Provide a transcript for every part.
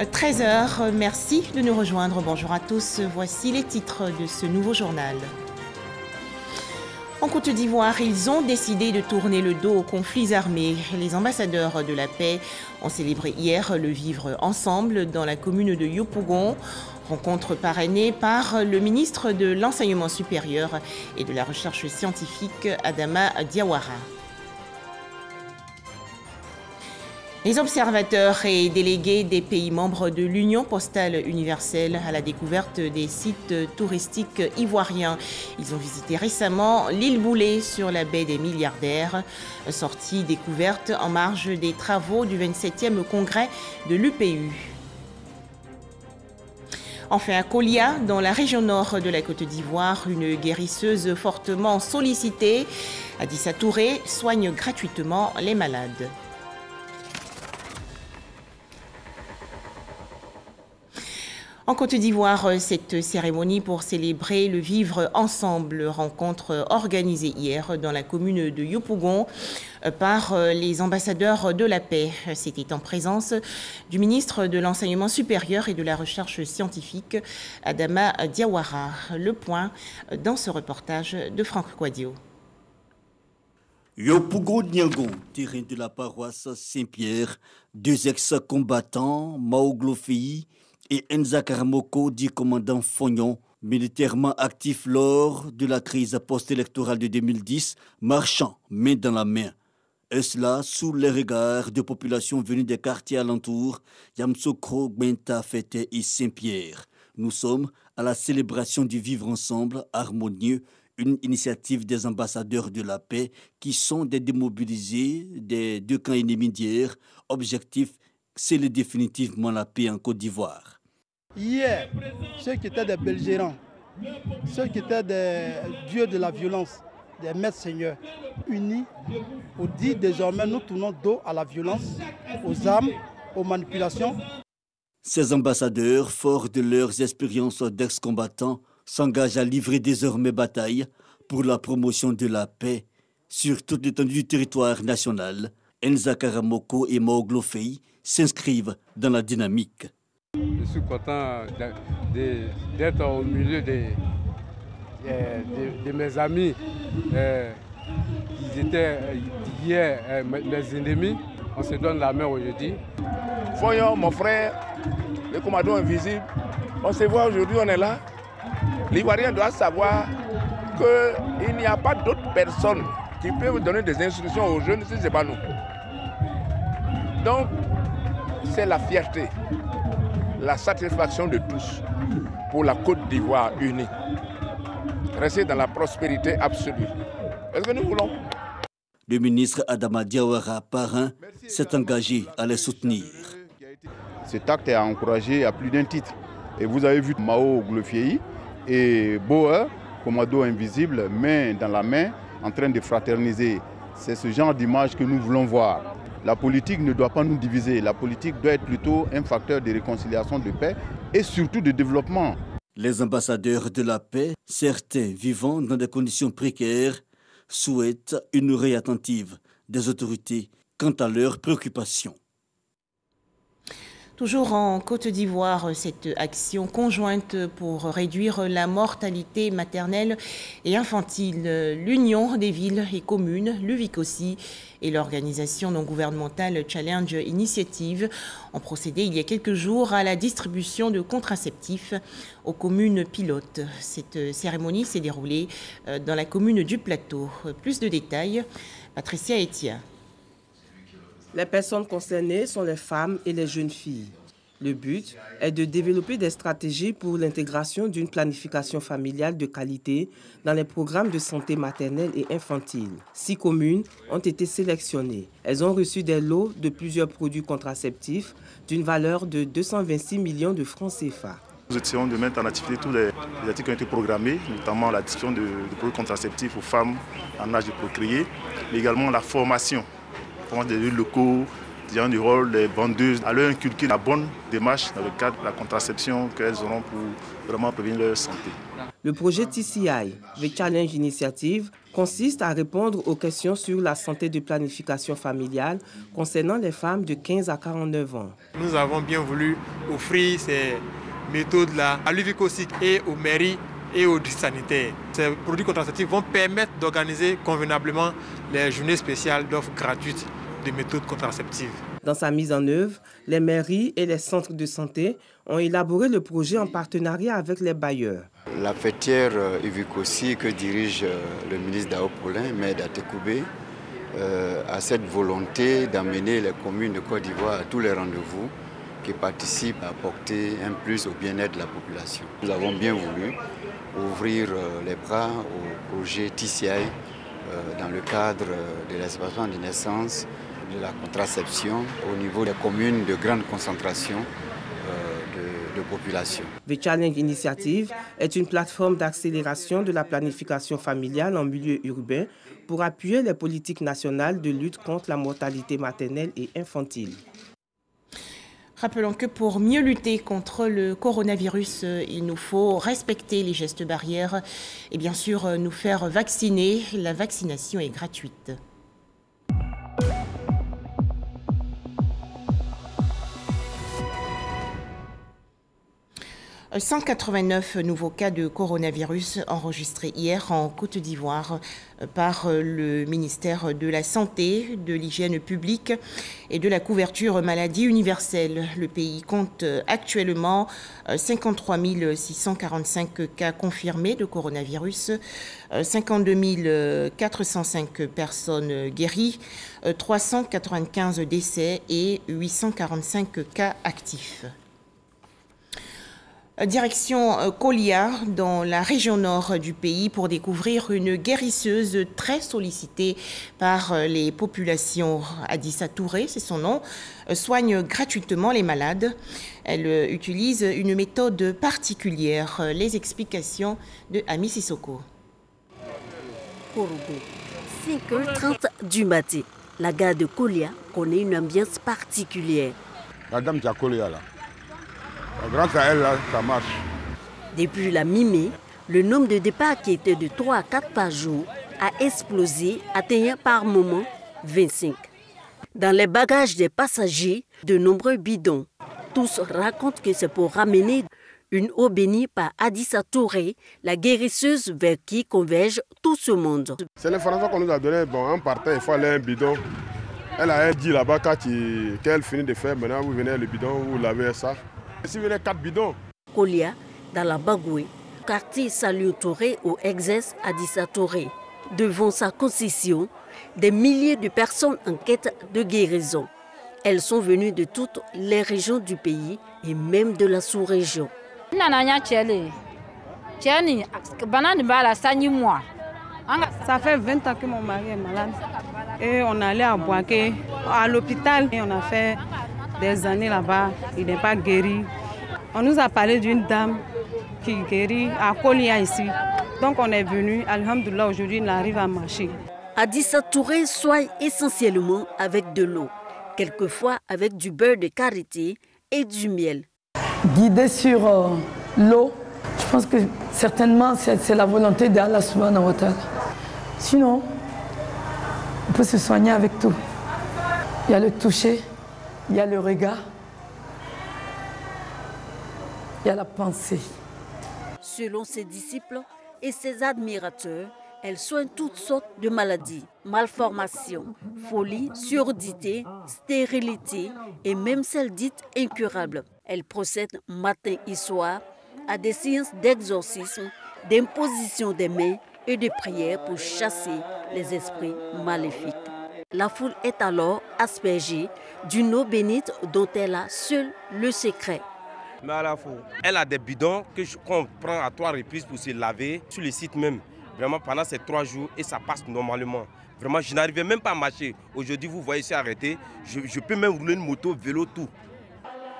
13h, merci de nous rejoindre. Bonjour à tous, voici les titres de ce nouveau journal. En Côte d'Ivoire, ils ont décidé de tourner le dos aux conflits armés. Les ambassadeurs de la paix ont célébré hier le vivre ensemble dans la commune de Yopougon. Rencontre parrainée par le ministre de l'Enseignement supérieur et de la Recherche scientifique, Adama Diawara. Les observateurs et délégués des pays membres de l'Union postale universelle à la découverte des sites touristiques ivoiriens. Ils ont visité récemment l'île Boulé sur la baie des Milliardaires, sortie découverte en marge des travaux du 27e congrès de l'UPU. Enfin, à Kolia, dans la région nord de la Côte d'Ivoire, une guérisseuse fortement sollicitée, Adissa Touré, soigne gratuitement les malades. En Côte d'Ivoire, cette cérémonie pour célébrer le vivre ensemble, rencontre organisée hier dans la commune de Yopougon par les ambassadeurs de la paix. C'était en présence du ministre de l'Enseignement supérieur et de la Recherche scientifique, Adama Diawara. Le point dans ce reportage de Franck Quadio. Yopougon Niango, terrain de la paroisse Saint-Pierre, deux ex-combattants, Mao Glofei et Enza Karamoko, dit commandant Fognon, militairement actif lors de la crise post-électorale de 2010, marchant main dans la main. Et cela sous les regards de populations venues des quartiers alentours, Yamsokro, Gbenta, Fete et Saint-Pierre. Nous sommes à la célébration du vivre ensemble harmonieux, une initiative des ambassadeurs de la paix qui sont des démobilisés des deux camps ennemis d'hier. Objectif, sceller définitivement la paix en Côte d'Ivoire. Hier, ceux qui étaient des belgérants, ceux qui étaient des dieux de la violence, des maîtres seigneurs, unis, pour dire désormais nous tournons dos à la violence, aux armes, aux manipulations. Ces ambassadeurs, forts de leurs expériences d'ex-combattants, s'engagent à livrer désormais bataille pour la promotion de la paix sur toute l'étendue du territoire national. Enza Karamoko et Mao Glofei s'inscrivent dans la dynamique. Je suis content d'être au milieu de mes amis qui étaient hier mes ennemis. On se donne la main aujourd'hui. Foyon, mon frère, le commandant invisible, on se voit aujourd'hui, on est là. L'Ivoirien doit savoir qu'il n'y a pas d'autres personnes qui peuvent donner des instructions aux jeunes si ce n'est pas nous. Donc, c'est la fierté, la satisfaction de tous pour la Côte d'Ivoire unie. Rester dans la prospérité absolue. Est-ce que nous voulons? Le ministre Adama Diawara, parrain, s'est engagé à les soutenir. Cet acte est encouragé à plus d'un titre. Et vous avez vu Mao Glofei et Boer, commando invisible, main dans la main, en train de fraterniser. C'est ce genre d'image que nous voulons voir. La politique ne doit pas nous diviser. La politique doit être plutôt un facteur de réconciliation, de paix et surtout de développement. Les ambassadeurs de la paix, certains vivant dans des conditions précaires, souhaitent une oreille attentive des autorités quant à leurs préoccupations. Toujours en Côte d'Ivoire, cette action conjointe pour réduire la mortalité maternelle et infantile, l'Union des villes et communes, l'UVICOSI et l'organisation non gouvernementale Challenge Initiative ont procédé il y a quelques jours à la distribution de contraceptifs aux communes pilotes. Cette cérémonie s'est déroulée dans la commune du Plateau. Plus de détails, Patricia Etia. Les personnes concernées sont les femmes et les jeunes filles. Le but est de développer des stratégies pour l'intégration d'une planification familiale de qualité dans les programmes de santé maternelle et infantile. 6 communes ont été sélectionnées. Elles ont reçu des lots de plusieurs produits contraceptifs d'une valeur de 226 millions de francs CFA. Nous essayons de mettre en activité tous les activités qui ont été programmées, notamment la distribution de produits contraceptifs aux femmes en âge de procréer, mais également la formation des élus locaux, ayant du rôle des vendeuses, à leur inculquer la bonne démarche dans le cadre de la contraception qu'elles auront pour vraiment prévenir leur santé. Le projet TCI, The Challenge Initiative, consiste à répondre aux questions sur la santé de planification familiale concernant les femmes de 15 à 49 ans. Nous avons bien voulu offrir ces méthodes-là à l'UVICOSI et aux mairies et aux districts sanitaires. Ces produits contraceptifs vont permettre d'organiser convenablement les journées spéciales d'offres gratuites de méthodes contraceptives. Dans sa mise en œuvre, les mairies et les centres de santé ont élaboré le projet en partenariat avec les bailleurs. La fêtière UVICOSI que dirige le ministre Dao Paulin, maire d'Atekoubé, a cette volonté d'amener les communes de Côte d'Ivoire à tous les rendez-vous qui participent à apporter un plus au bien-être de la population. Nous avons bien voulu ouvrir les bras au projet TCI dans le cadre de l'espacement de naissance, de la contraception au niveau des communes de grande concentration de population. The Challenge Initiative est une plateforme d'accélération de la planification familiale en milieu urbain pour appuyer les politiques nationales de lutte contre la mortalité maternelle et infantile. Rappelons que pour mieux lutter contre le coronavirus, il nous faut respecter les gestes barrières et bien sûr nous faire vacciner. La vaccination est gratuite. 189 nouveaux cas de coronavirus enregistrés hier en Côte d'Ivoire par le ministère de la Santé, de l'Hygiène publique et de la couverture maladie universelle. Le pays compte actuellement 53 645 cas confirmés de coronavirus, 52 405 personnes guéries, 395 décès et 845 cas actifs. Direction Kolia, dans la région nord du pays, pour découvrir une guérisseuse très sollicitée par les populations. Adissa Touré, c'est son nom, soigne gratuitement les malades. Elle utilise une méthode particulière. Les explications de Ami Sissoko. 5h30 du matin, la gare de Kolia connaît une ambiance particulière. La dame de Kolia, là. Grâce à elle, là, ça marche. Depuis la mi-mai, le nombre de départs qui était de 3 à 4 par jour a explosé, atteignant par moment 25. Dans les bagages des passagers, de nombreux bidons. Tous racontent que c'est pour ramener une eau bénie par Adissa Touré, la guérisseuse vers qui converge tout ce monde. C'est l'information qu'on nous a donnée. Bon, en partant, il faut aller un bidon. Elle a dit là-bas qu'elle finit de faire. Maintenant, vous venez le bidon, vous lavez ça. Si vous venez 4 bidons. Kolia, dans la Bagoué, quartier Saliou Touré où exerce Adissa Touré. Devant sa concession, des milliers de personnes en quête de guérison. Elles sont venues de toutes les régions du pays et même de la sous-région. Ça fait 20 ans que mon mari est malade. Et on allait à Boaké, à l'hôpital. Et on a fait des années là-bas. Il n'est pas guéri. On nous a parlé d'une dame qui guérit à Kolia ici. Donc on est venu. Alhamdoulilah, aujourd'hui, il arrive à marcher. Adissa Touré soigne essentiellement avec de l'eau. Quelquefois avec du beurre de karité et du miel. Guidé sur l'eau, je pense que certainement c'est la volonté d'Allah subhanahu wa ta'ala. Sinon, on peut se soigner avec tout. Il y a le toucher, il y a le regard, il y a la pensée. Selon ses disciples et ses admirateurs, elle soigne toutes sortes de maladies, malformations, folie, surdité, stérilité et même celles dites incurables. Elle procède matin et soir à des séances d'exorcisme, d'imposition des mains et de prières pour chasser les esprits maléfiques. La foule est alors aspergée d'une eau bénite dont elle a seule le secret. Mais à la fois, elle a des bidons qu'on prend à 3 reprises pour se laver sur le site même. Vraiment pendant ces 3 jours et ça passe normalement. Vraiment, je n'arrivais même pas à marcher. Aujourd'hui, vous voyez, c'est arrêté. Je peux même rouler une moto, vélo, tout.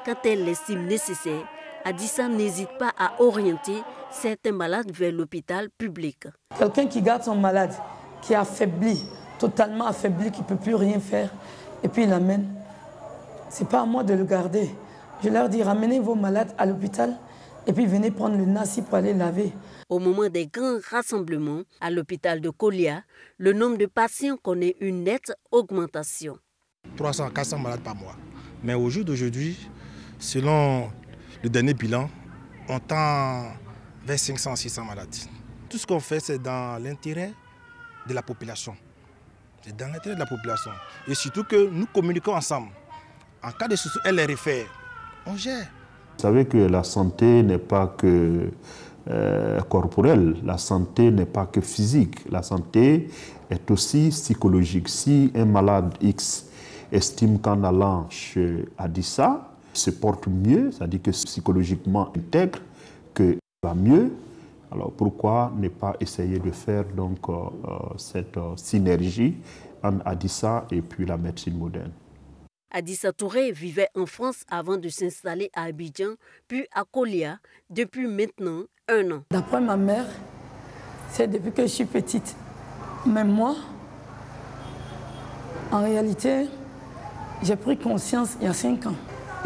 Quand elle l'estime nécessaire, Adissa n'hésite pas à orienter certains malades vers l'hôpital public. Quelqu'un qui garde son malade, qui est affaibli, totalement affaibli, qui ne peut plus rien faire, et puis il l'amène ce n'est pas à moi de le garder. Je leur dis, ramenez vos malades à l'hôpital et puis venez prendre le nasi pour aller laver. Au moment des grands rassemblements à l'hôpital de Kolia, le nombre de patients connaît une nette augmentation. 300, 400 malades par mois. Mais au jour d'aujourd'hui, selon le dernier bilan, on tend vers 500, 600 malades. Tout ce qu'on fait, c'est dans l'intérêt de la population. C'est dans l'intérêt de la population. Et surtout que nous communiquons ensemble. En cas de souci, elle les réfère. On gère. Vous savez que la santé n'est pas que corporelle, la santé n'est pas que physique. La santé est aussi psychologique. Si un malade X estime qu'en allant chez Adissa, il se porte mieux, c'est-à-dire que psychologiquement intègre, qu'il va mieux, alors pourquoi ne pas essayer de faire donc, cette synergie entre Adissa et puis la médecine moderne? Adissa Touré vivait en France avant de s'installer à Abidjan, puis à Kolia, depuis maintenant 1 an. D'après ma mère, c'est depuis que je suis petite. Mais moi, en réalité, j'ai pris conscience il y a 5 ans.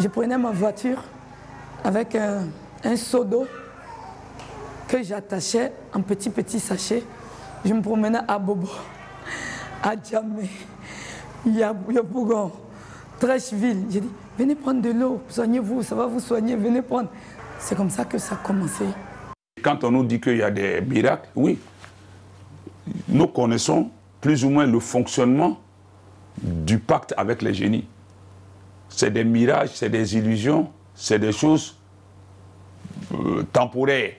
Je prenais ma voiture avec un seau d'eau que j'attachais en petit sachet. Je me promenais à Bobo, à Djamé, Yabougon, Trècheville. J'ai dit, venez prendre de l'eau, soignez-vous, ça va vous soigner, venez prendre. C'est comme ça que ça a commencé. Quand on nous dit qu'il y a des miracles, oui, nous connaissons plus ou moins le fonctionnement du pacte avec les génies. C'est des mirages, c'est des illusions, c'est des choses temporaires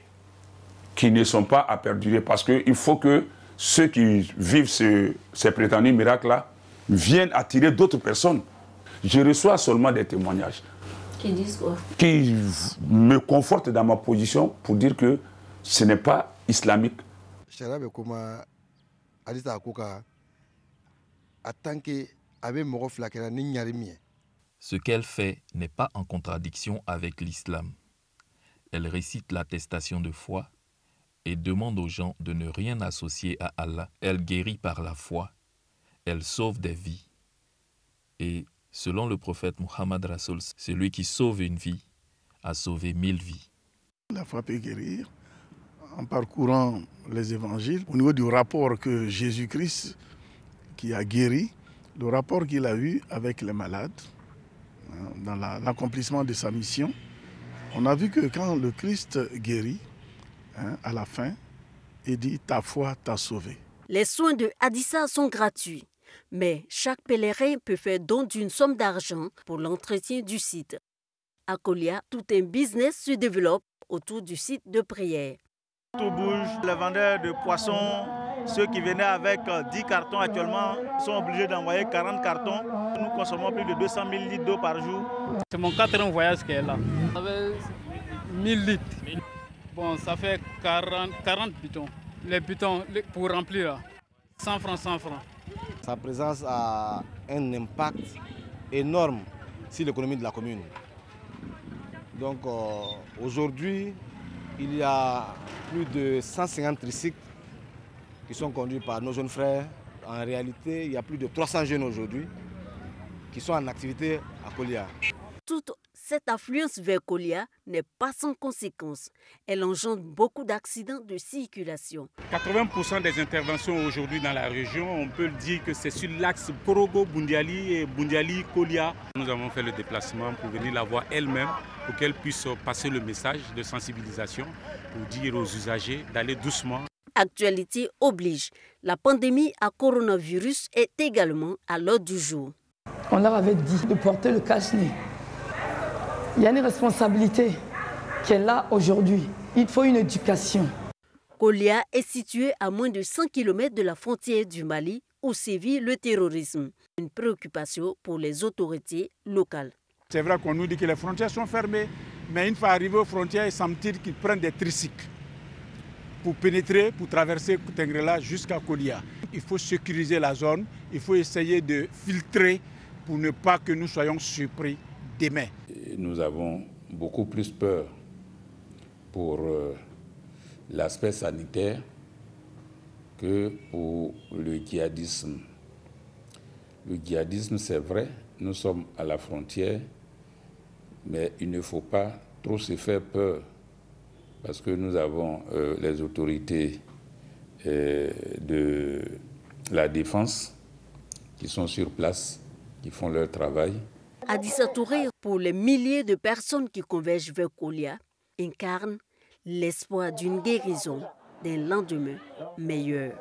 qui ne sont pas à perdurer parce qu'il faut que ceux qui vivent ces prétendus miracles-là viennent attirer d'autres personnes. Je reçois seulement des témoignages qui disent quoi? Qui me confortent dans ma position pour dire que ce n'est pas islamique. Ce qu'elle fait n'est pas en contradiction avec l'islam. Elle récite l'attestation de foi et demande aux gens de ne rien associer à Allah. Elle guérit par la foi, elle sauve des vies. Et selon le prophète Muhammad Rasoul, celui qui sauve une vie a sauvé 1000 vies. La foi peut guérir en parcourant les évangiles. Au niveau du rapport que Jésus-Christ, qui a guéri, le rapport qu'il a eu avec les malades, dans l'accomplissement de sa mission, on a vu que quand le Christ guérit, à la fin, il dit « ta foi t'a sauvé ». Les soins de Adissa sont gratuits, mais chaque pèlerin peut faire don d'une somme d'argent pour l'entretien du site. À Kolia, tout un business se développe autour du site de prière. Tout bouge, les vendeurs de poissons, ceux qui venaient avec 10 cartons actuellement sont obligés d'envoyer 40 cartons. Nous consommons plus de 200 000 litres d'eau par jour. C'est mon 4e voyage qui est là. Ça fait 1000 litres. Bon, ça fait 40 bidons. Les bidons pour remplir, là, 100 francs, 100 francs. Sa présence a un impact énorme sur l'économie de la commune. Donc aujourd'hui, il y a plus de 150 tricycles qui sont conduits par nos jeunes frères. En réalité, il y a plus de 300 jeunes aujourd'hui qui sont en activité à Kolia. Toute cette affluence vers Kolia n'est pas sans conséquences. Elle engendre beaucoup d'accidents de circulation. 80% des interventions aujourd'hui dans la région, on peut le dire que c'est sur l'axe Korogo-Bundiali et Bundiali-Kolia. Nous avons fait le déplacement pour venir la voir elle-même, pour qu'elle puisse passer le message de sensibilisation, pour dire aux usagers d'aller doucement. Actualité oblige. La pandémie à coronavirus est également à l'ordre du jour. On leur avait dit de porter le cache-nez. Il y a une responsabilité qui est là aujourd'hui. Il faut une éducation. Kolia est située à moins de 100 km de la frontière du Mali où sévit le terrorisme. Une préoccupation pour les autorités locales. C'est vrai qu'on nous dit que les frontières sont fermées, mais une fois arrivés aux frontières, il semble-t-il qu'ils prennent des tricycles pour pénétrer, pour traverser Tengrela jusqu'à Kolia. Il faut sécuriser la zone, il faut essayer de filtrer pour ne pas que nous soyons surpris demain. Nous avons beaucoup plus peur pour l'aspect sanitaire que pour le djihadisme. Le djihadisme, c'est vrai, nous sommes à la frontière, mais il ne faut pas trop se faire peur, parce que nous avons les autorités de la défense qui sont sur place, qui font leur travail. Adissa Touré, pour les milliers de personnes qui convergent vers Kolia, incarne l'espoir d'une guérison, d'un lendemain meilleur.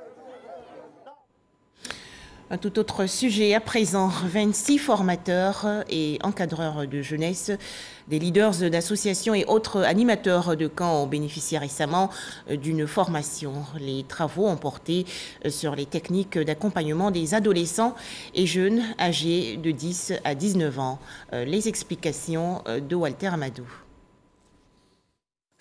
Un tout autre sujet à présent, 26 formateurs et encadreurs de jeunesse, des leaders d'associations et autres animateurs de camps ont bénéficié récemment d'une formation. Les travaux ont porté sur les techniques d'accompagnement des adolescents et jeunes âgés de 10 à 19 ans. Les explications de Walter Amadou.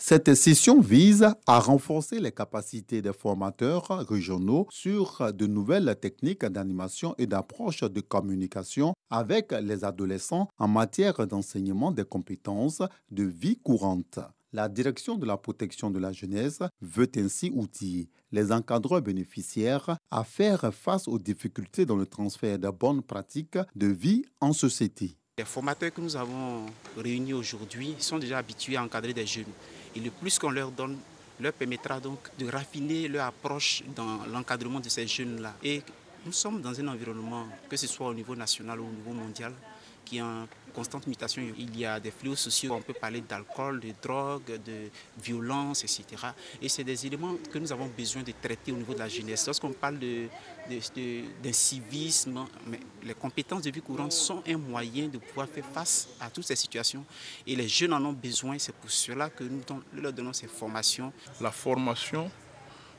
Cette session vise à renforcer les capacités des formateurs régionaux sur de nouvelles techniques d'animation et d'approche de communication avec les adolescents en matière d'enseignement des compétences de vie courante. La direction de la protection de la jeunesse veut ainsi outiller les encadreurs bénéficiaires à faire face aux difficultés dans le transfert de bonnes pratiques de vie en société. Les formateurs que nous avons réunis aujourd'hui sont déjà habitués à encadrer des jeunes. Et le plus qu'on leur donne leur permettra donc de raffiner leur approche dans l'encadrement de ces jeunes-là. Et nous sommes dans un environnement, que ce soit au niveau national ou au niveau mondial, qui est en constante mutation. Il y a des fléaux sociaux, on peut parler d'alcool, de drogue, de violence, etc. Et c'est des éléments que nous avons besoin de traiter au niveau de la jeunesse. Lorsqu'on parle d'incivisme, les compétences de vie courante sont un moyen de pouvoir faire face à toutes ces situations. Et les jeunes en ont besoin, c'est pour cela que nous leur donnons ces formations. La formation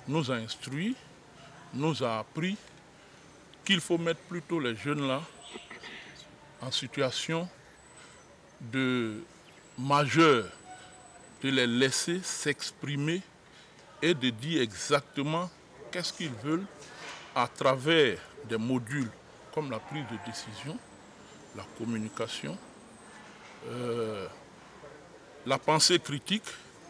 nous a instruits, nous a appris qu'il faut mettre plutôt les jeunes là en situation de majeur, de les laisser s'exprimer et de dire exactement qu'est-ce qu'ils veulent à travers des modules comme la prise de décision, la communication, la pensée critique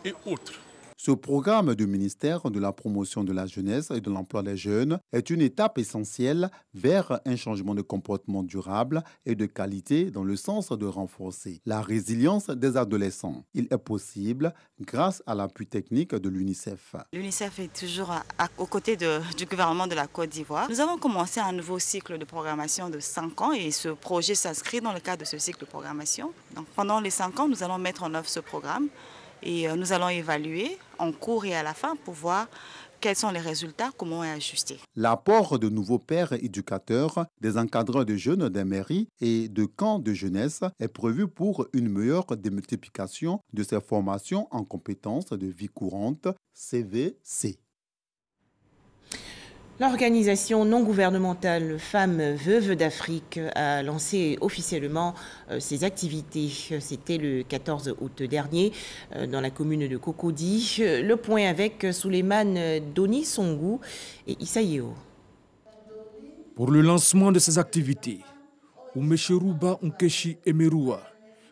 et autres. Ce programme du ministère de la promotion de la jeunesse et de l'emploi des jeunes est une étape essentielle vers un changement de comportement durable et de qualité dans le sens de renforcer la résilience des adolescents. Il est possible grâce à l'appui technique de l'UNICEF. L'UNICEF est toujours aux côtés du gouvernement de la Côte d'Ivoire. Nous avons commencé un nouveau cycle de programmation de 5 ans et ce projet s'inscrit dans le cadre de ce cycle de programmation. Donc, pendant les 5 ans, nous allons mettre en œuvre ce programme. Et nous allons évaluer en cours et à la fin pour voir quels sont les résultats, comment ajuster. L'apport de nouveaux pères éducateurs, des encadreurs de jeunes des mairies et de camps de jeunesse est prévu pour une meilleure démultiplication de ces formations en compétences de vie courante, CVC. L'organisation non gouvernementale Femmes Veuves d'Afrique a lancé officiellement ses activités. C'était le 14 août dernier dans la commune de Cocody. Le point avec Souleymane Doni Songou et Issaïo. Pour le lancement de ces activités, Oumecherouba Nkechi Emeroua,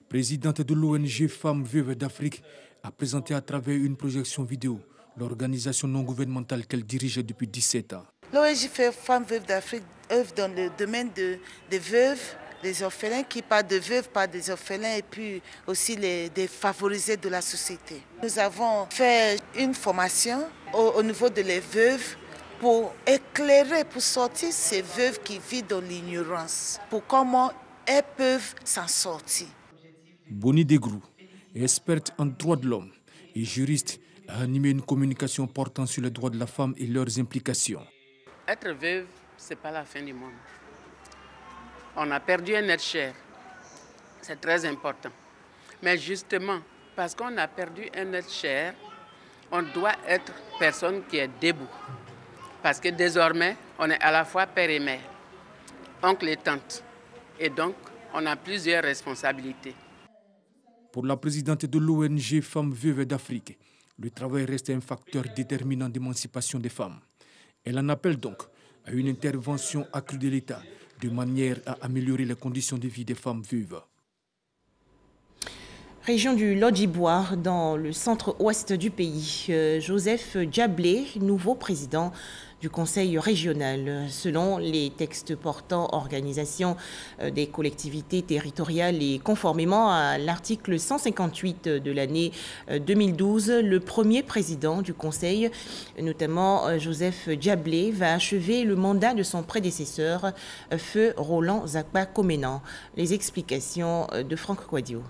présidente de l'ONG Femmes Veuves d'Afrique, a présenté à travers une projection vidéo l'organisation non gouvernementale qu'elle dirige depuis 17 ans. L'ONG Femmes Veuves d'Afrique œuvre dans le domaine des veuves, des orphelins, qui parlent de veuves, parlent des orphelins et puis aussi des favorisés de la société. Nous avons fait une formation au niveau de les veuves pour éclairer, pour sortir ces veuves qui vivent dans l'ignorance, pour comment elles peuvent s'en sortir. Boni Degrou, experte en droits de l'homme et juriste, a animé une communication portant sur les droits de la femme et leurs implications. Être veuve, ce n'est pas la fin du monde. On a perdu un être cher. C'est très important. Mais justement, parce qu'on a perdu un être cher, on doit être personne qui est debout. Parce que désormais, on est à la fois père et mère, oncle et tante. Et donc, on a plusieurs responsabilités. Pour la présidente de l'ONG Femmes Veuves d'Afrique, le travail reste un facteur déterminant d'émancipation des femmes. Elle en appelle donc à une intervention accrue de l'État de manière à améliorer les conditions de vie des femmes veuves. Région du Lodjibois, dans le centre-ouest du pays, Joseph Diablé, nouveau président du Conseil régional. Selon les textes portant organisation des collectivités territoriales et conformément à l'article 158 de l'année 2012, le premier président du Conseil, notamment Joseph Diablé, va achever le mandat de son prédécesseur, feu Roland Zakpa Comenan. Les explications de Franck Quadio.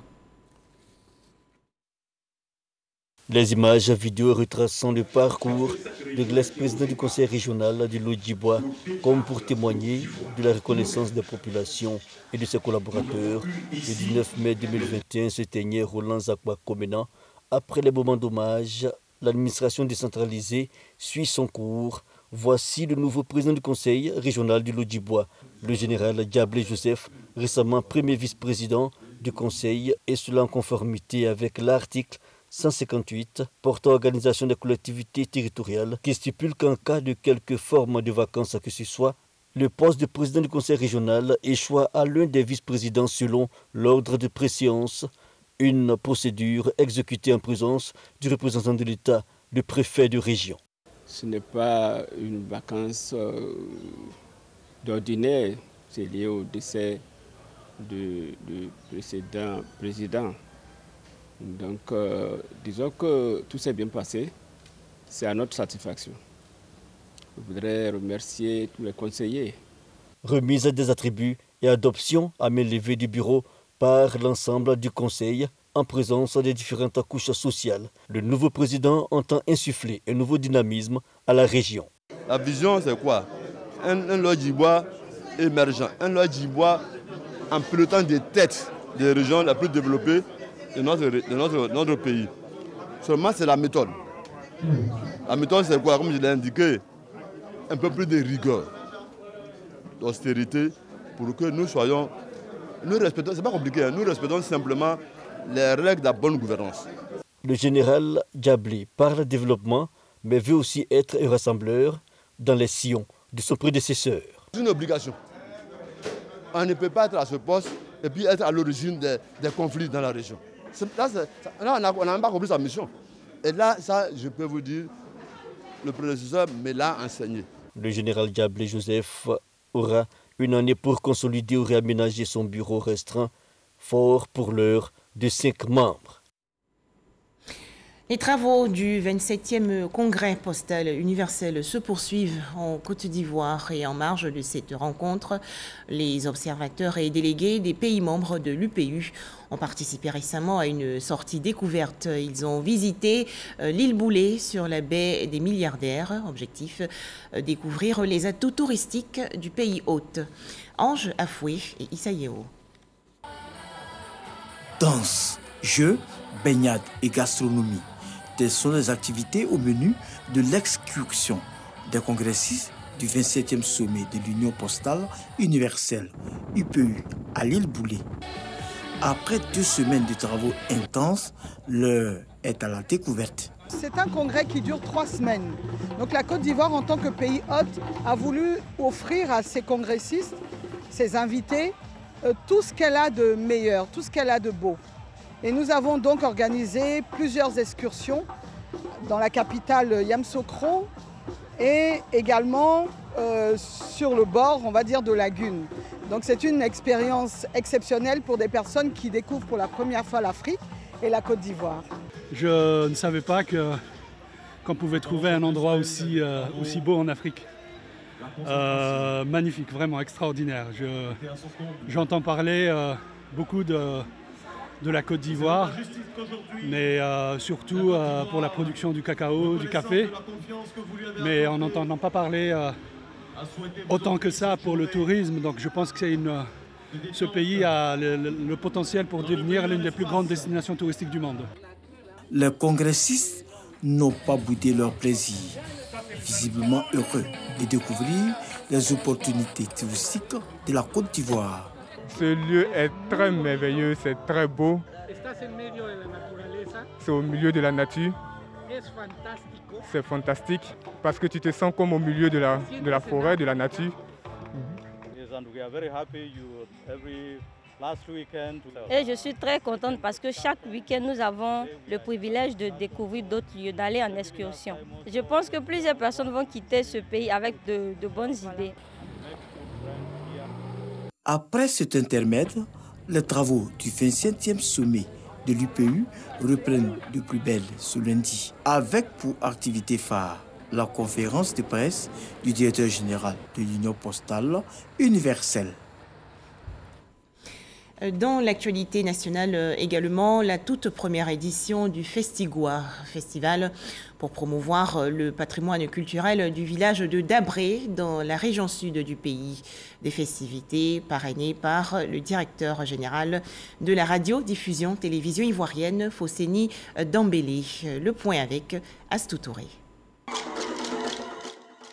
Les images vidéo retraçant le parcours de l'ex-président du conseil régional du Lodjibois, comme pour témoigner de la reconnaissance des populations et de ses collaborateurs. Le 19 mai 2021 s'éteignait Roland Zakpa Comenan. Après les moments d'hommage, l'administration décentralisée suit son cours. Voici le nouveau président du conseil régional du Lodjibois, le général Diablé Joseph, récemment premier vice-président du conseil, et cela en conformité avec l'article 158 portant organisation des collectivités territoriales qui stipule qu'en cas de quelque forme de vacances que ce soit, le poste de président du conseil régional échoit à l'un des vice-présidents selon l'ordre de préséance, une procédure exécutée en présence du représentant de l'État, le préfet de région. Ce n'est pas une vacance d'ordinaire, c'est lié au décès du précédent président. Donc, disons que tout s'est bien passé, c'est à notre satisfaction. Je voudrais remercier tous les conseillers. Remise des attributs et adoption à main levée du bureau par l'ensemble du conseil en présence des différentes couches sociales. Le nouveau président entend insuffler un nouveau dynamisme à la région. La vision, c'est quoi? Un Lodjibois émergent, un Lodjibois en pilotant des têtes des régions les plus développées de notre pays. Seulement, c'est la méthode. La méthode, c'est quoi? Comme je l'ai indiqué, un peu plus de rigueur, d'austérité, pour que nous soyons... Nous respectons, c'est pas compliqué, hein, nous respectons simplement les règles de la bonne gouvernance. Le général Diablé parle développement, mais veut aussi être un rassembleur dans les sillons de son prédécesseur. C'est une obligation. On ne peut pas être à ce poste et puis être à l'origine des conflits dans la région. Là, on n'a même pas compris sa mission. Et là, ça, je peux vous dire, le prédécesseur me l'a enseigné. Le général Diablé Joseph aura une année pour consolider ou réaménager son bureau restreint, fort pour l'heure de 5 membres. Les travaux du 27e congrès postal universel se poursuivent en Côte d'Ivoire et en marge de cette rencontre, les observateurs et délégués des pays membres de l'UPU ont participé récemment à une sortie découverte. Ils ont visité l'île Boulé sur la baie des milliardaires. Objectif, découvrir les atouts touristiques du pays hôte. Ange Afoué et Issa Yeo. Danse, jeux, baignade et gastronomie. Telles sont les activités au menu de l'excursion des congressistes du 27e sommet de l'Union postale universelle, UPU, à l'île Boulé. Après 2 semaines de travaux intenses, l'heure est à la découverte. C'est un congrès qui dure 3 semaines. Donc la Côte d'Ivoire, en tant que pays hôte, a voulu offrir à ses congressistes, ses invités, tout ce qu'elle a de meilleur, tout ce qu'elle a de beau. Et nous avons donc organisé plusieurs excursions dans la capitale Yamoussoukro et également sur le bord, on va dire, de lagune. Donc c'est une expérience exceptionnelle pour des personnes qui découvrent pour la première fois l'Afrique et la Côte d'Ivoire. Je ne savais pas qu'on pouvait trouver un endroit aussi beau en Afrique. Magnifique, vraiment extraordinaire. J'entends parler beaucoup de la Côte d'Ivoire, mais surtout pour la production du cacao, du café. Mais on n'entend pas parler autant que ça pour le tourisme. Donc je pense que ce pays a le potentiel pour devenir l'une des plus grandes destinations touristiques du monde. Les congressistes n'ont pas boudé leur plaisir, visiblement heureux de découvrir les opportunités touristiques de la Côte d'Ivoire. Ce lieu est très merveilleux, c'est très beau. C'est au milieu de la nature. C'est fantastique parce que tu te sens comme au milieu de la forêt, de la nature. Et je suis très contente parce que chaque week-end, nous avons le privilège de découvrir d'autres lieux, d'aller en excursion. Je pense que plusieurs personnes vont quitter ce pays avec de bonnes idées. Après cet intermède, les travaux du 27e sommet de l'UPU reprennent de plus belle ce lundi, avec pour activité phare la conférence de presse du directeur général de l'Union postale universelle. Dans l'actualité nationale également, la toute première édition du Festigua, festival pour promouvoir le patrimoine culturel du village de Dabré dans la région sud du pays. Des festivités parrainées par le directeur général de la radio-diffusion télévision ivoirienne, Fosséni Dambélé. Le point avec Astou Touré.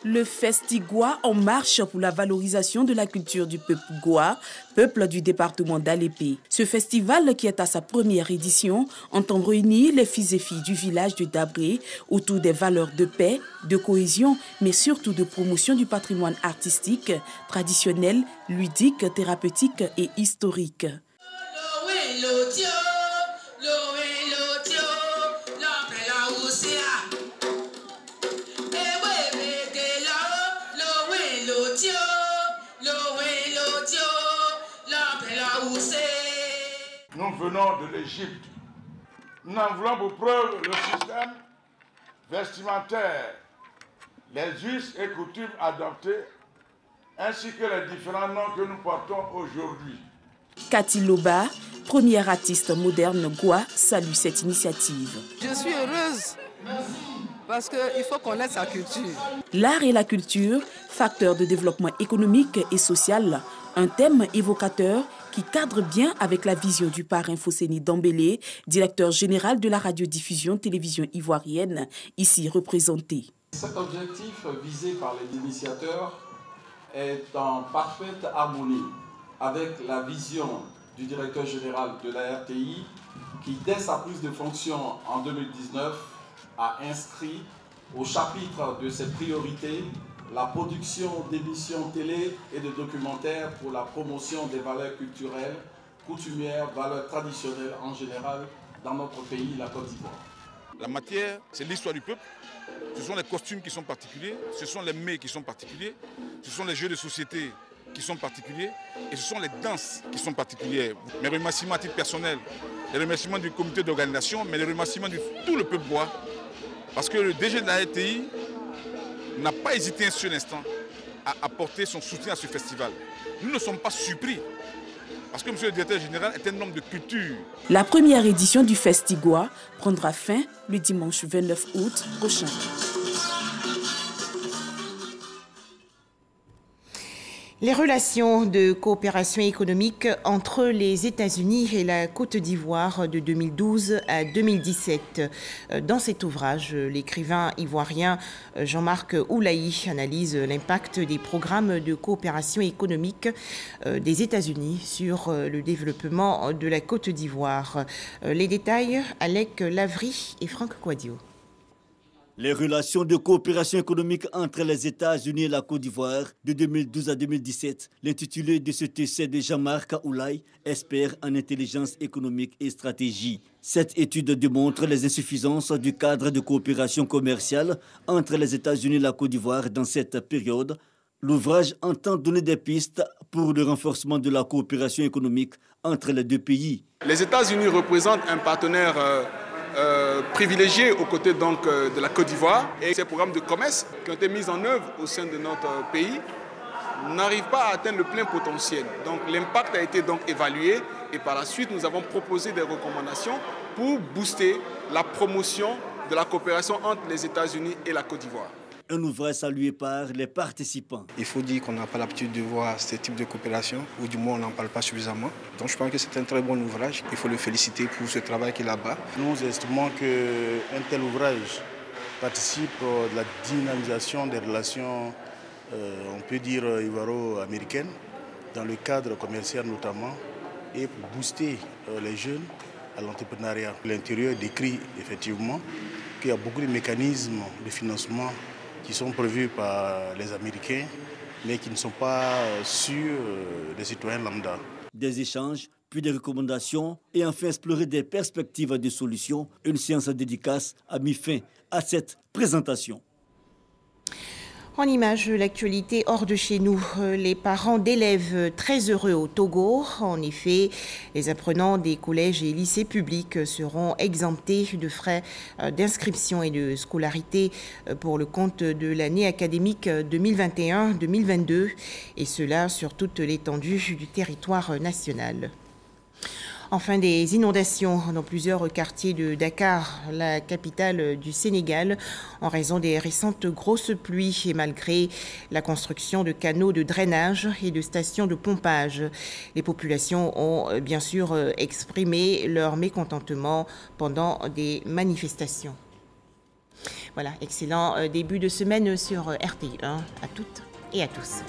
Le Festigua en marche pour la valorisation de la culture du peuple Goa, peuple du département d'Alépé. Ce festival, qui est à sa première édition, entend réunir les fils et filles du village de Dabré autour des valeurs de paix, de cohésion, mais surtout de promotion du patrimoine artistique, traditionnel, ludique, thérapeutique et historique. Nous venons de l'Égypte. Nous en voulons pour preuve le système vestimentaire, les us et coutumes adoptés, ainsi que les différents noms que nous portons aujourd'hui. Cathy Loba, première artiste moderne Goa, salue cette initiative. Je suis heureuse parce qu'il faut connaître sa culture. L'art et la culture, facteurs de développement économique et social, un thème évocateur qui cadre bien avec la vision du parrain Fosséni Dambélé, directeur général de la radiodiffusion télévision ivoirienne, ici représenté. Cet objectif visé par les initiateurs est en parfaite harmonie avec la vision du directeur général de la RTI qui, dès sa prise de fonction en 2019, a inscrit au chapitre de ses priorités la production d'émissions télé et de documentaires pour la promotion des valeurs culturelles, coutumières, valeurs traditionnelles en général dans notre pays, la Côte d'Ivoire. La matière, c'est l'histoire du peuple. Ce sont les costumes qui sont particuliers, ce sont les mets qui sont particuliers, ce sont les jeux de société qui sont particuliers et ce sont les danses qui sont particulières. Mes remerciements à titre personnel, les remerciements du comité d'organisation, mais les remerciements de tout le peuple bois, parce que le DG de la RTI n'a pas hésité un seul instant à apporter son soutien à ce festival. Nous ne sommes pas surpris, parce que M. le directeur général est un homme de culture. La première édition du Festigua prendra fin le dimanche 29 août prochain. Les relations de coopération économique entre les États-Unis et la Côte d'Ivoire de 2012 à 2017. Dans cet ouvrage, l'écrivain ivoirien Jean-Marc Oulaï analyse l'impact des programmes de coopération économique des États-Unis sur le développement de la Côte d'Ivoire. Les détails, Alec Lavry et Franck Quadio. Les relations de coopération économique entre les États-Unis et la Côte d'Ivoire de 2012 à 2017, l'intitulé de cet essai de Jean-Marc Oulaï, expert en intelligence économique et stratégie. Cette étude démontre les insuffisances du cadre de coopération commerciale entre les États-Unis et la Côte d'Ivoire dans cette période. L'ouvrage entend donner des pistes pour le renforcement de la coopération économique entre les deux pays. Les États-Unis représentent un partenaire privilégiés aux côtés donc, de la Côte d'Ivoire, et ces programmes de commerce qui ont été mis en œuvre au sein de notre pays n'arrivent pas à atteindre le plein potentiel. Donc l'impact a été donc évalué et par la suite nous avons proposé des recommandations pour booster la promotion de la coopération entre les États-Unis et la Côte d'Ivoire. Un ouvrage salué par les participants. Il faut dire qu'on n'a pas l'habitude de voir ce type de coopération, ou du moins on n'en parle pas suffisamment. Donc je pense que c'est un très bon ouvrage. Il faut le féliciter pour ce travail qu'il a là-bas. Nous estimons qu'un tel ouvrage participe de la dynamisation des relations, on peut dire, ivoiro-américaines, dans le cadre commercial notamment, et pour booster les jeunes à l'entrepreneuriat. L'intérieur décrit effectivement qu'il y a beaucoup de mécanismes de financement qui sont prévus par les Américains, mais qui ne sont pas sur les citoyens lambda. Des échanges, puis des recommandations et enfin explorer des perspectives de solutions. Une séance de dédicace a mis fin à cette présentation. En image, l'actualité hors de chez nous, les parents d'élèves très heureux au Togo. En effet, les apprenants des collèges et lycées publics seront exemptés de frais d'inscription et de scolarité pour le compte de l'année académique 2021-2022, et cela sur toute l'étendue du territoire national. Enfin, des inondations dans plusieurs quartiers de Dakar, la capitale du Sénégal, en raison des récentes grosses pluies et malgré la construction de canaux de drainage et de stations de pompage. Les populations ont bien sûr exprimé leur mécontentement pendant des manifestations. Voilà, excellent début de semaine sur RTI1. À toutes et à tous.